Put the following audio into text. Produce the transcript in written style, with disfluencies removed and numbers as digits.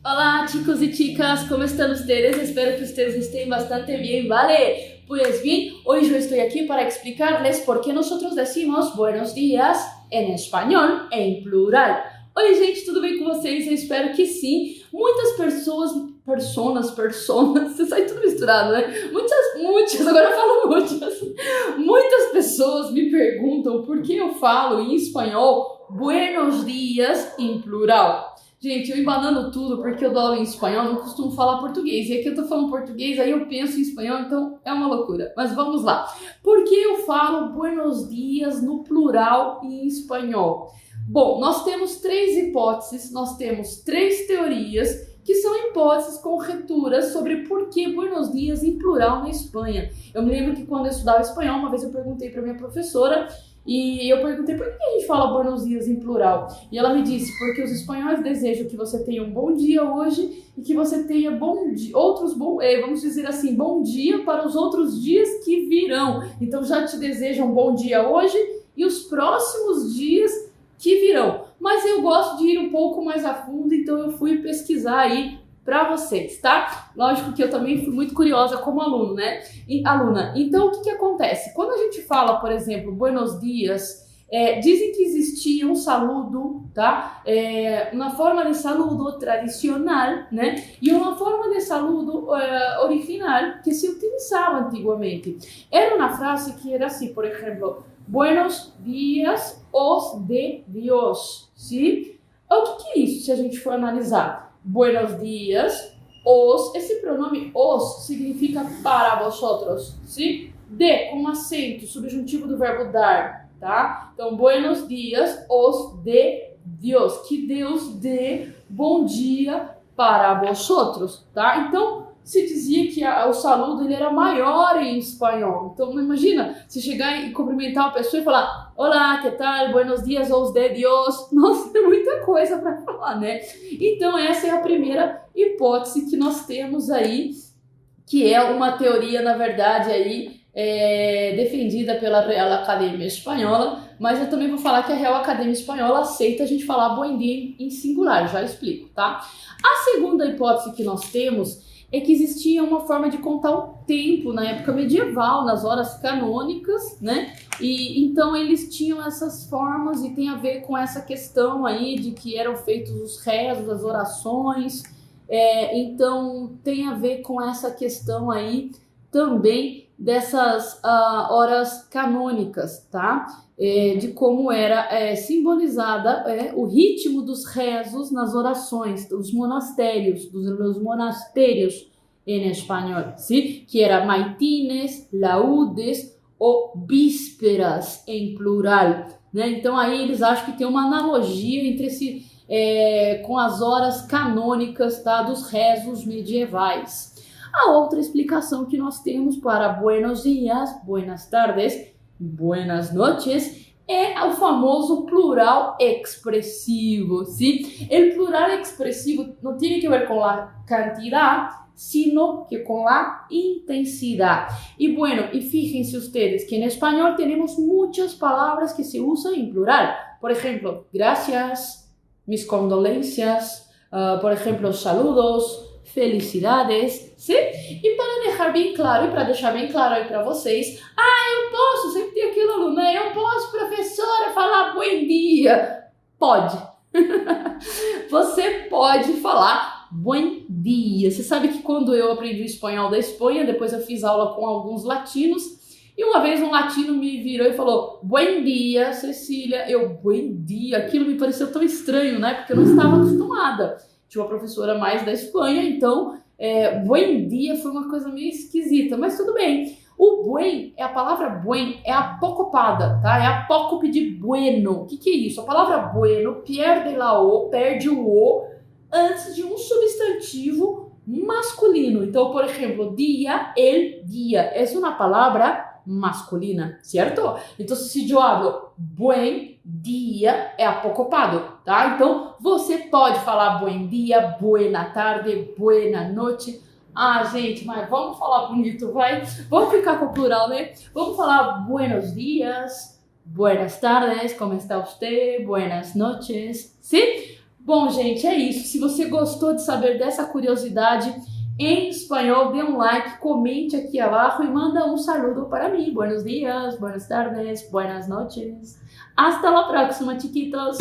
Hola chicos y chicas, ¿cómo están ustedes? Espero que ustedes estén bastante bien, ¿vale? Pues bien, hoy yo estoy aquí para explicarles por qué nosotros decimos buenos días em espanhol em plural. Oi gente, tudo bem com vocês? Eu espero que sim. Muitas você sai tudo misturado, né? Agora eu falo muitas. Muitas pessoas me perguntam por que eu falo em espanhol buenos dias em plural. Gente, eu embanando tudo porque eu dou aula em espanhol, não costumo falar português. E aqui eu tô falando português, aí eu penso em espanhol, então é uma loucura. Mas vamos lá. Por que eu falo buenos dias no plural em espanhol? Bom, nós temos três hipóteses, nós temos três teorias que são hipóteses conjecturas sobre por que buenos dias em plural na Espanha. Eu me lembro que quando eu estudava espanhol, uma vez eu perguntei para minha professora e eu perguntei por que a gente fala buenos dias em plural. E ela me disse, porque os espanhóis desejam que você tenha um bom dia hoje e que você tenha vamos dizer assim, bom dia para os outros dias que virão. Então já te desejam um bom dia hoje e os próximos dias que virão. Mas eu gosto de ir um pouco mais a fundo, então eu fui pesquisar aí para vocês, tá? Lógico que eu também fui muito curiosa como aluna. Então, o que acontece? Quando a gente fala, por exemplo, buenos dias, dizem que existia um saludo, tá? Uma forma de saludo tradicional, né? E uma forma de saludo original que se utilizava antigamente. Era uma frase que era assim, por exemplo, buenos dias, os de Dios, sim? O que é isso, se a gente for analisar? Buenos dias, esse pronome os significa para vosotros, sim? De, com acento, subjuntivo do verbo dar, tá? Então, buenos dias, os de Dios, que Deus dê bom dia para vosotros, tá? Então, se dizia que o saludo ele era maior em espanhol. Então, imagina, se chegar e cumprimentar uma pessoa e falar olá, que tal, buenos dias, os de Dios. Nossa, tem muita coisa para falar, né? Então, essa é a primeira hipótese que nós temos aí, que é uma teoria, na verdade, aí, defendida pela Real Academia Espanhola, mas eu também vou falar que a Real Academia Espanhola aceita a gente falar bom dia em singular, já explico, tá? A segunda hipótese que nós temos é que existia uma forma de contar o tempo na época medieval, nas horas canônicas, né? E então eles tinham essas formas e tem a ver com essa questão aí de que eram feitos os rezos, as orações. Então tem a ver com essa questão aí também dessas horas canônicas, tá? De como era simbolizada o ritmo dos rezos nas orações, dos monastérios, dos monastérios em espanhol, sim? Que era maitines, laudes ou vísperas em plural, né? Então aí eles acham que tem uma analogia entre com as horas canônicas, tá? Dos rezos medievais. A outra explicação que nós temos para buenos dias, buenas tardes, buenas noches, é o famoso plural expressivo, ¿sí? El plural expressivo não tem que ver com a quantidade, sino que com a intensidade. E bueno, e fíjense ustedes que en español tenemos muchas palabras que se usan en plural. Por ejemplo, gracias, mis condolencias, por ejemplo, saludos, felicidades, sim? E para deixar bem claro, aí para vocês, eu posso, sempre tem aquele aluno, né? Eu posso, professora, falar bom dia? Pode. Você pode falar bom dia. Você sabe que quando eu aprendi o espanhol da Espanha, depois eu fiz aula com alguns latinos, e uma vez um latino me virou e falou, bom dia, Cecília. Bom dia, aquilo me pareceu tão estranho, né? Porque eu não estava acostumada. Tinha uma professora mais da Espanha, então buen dia foi uma coisa meio esquisita, mas tudo bem. O buen, a palavra buen é apocopada, tá? É apócope de bueno. O que é isso? A palavra bueno perde o o antes de um substantivo masculino. Então, por exemplo, dia, el dia, é uma palavra masculina, certo? Então, se eu hablo buen dia, é apocopado, tá? Então, você pode falar buen dia, buena tarde, buena noite. Gente, mas vamos falar bonito, vai? Vamos ficar com o plural, né? Vamos falar buenos dias, buenas tardes, como está usted, buenas noches, sim? Bom, gente, é isso. Se você gostou de saber dessa curiosidade em espanhol, dê um like, comente aqui abaixo e manda um saludo para mim. Buenos dias, buenas tardes, buenas noches. Hasta la próxima, chiquitos.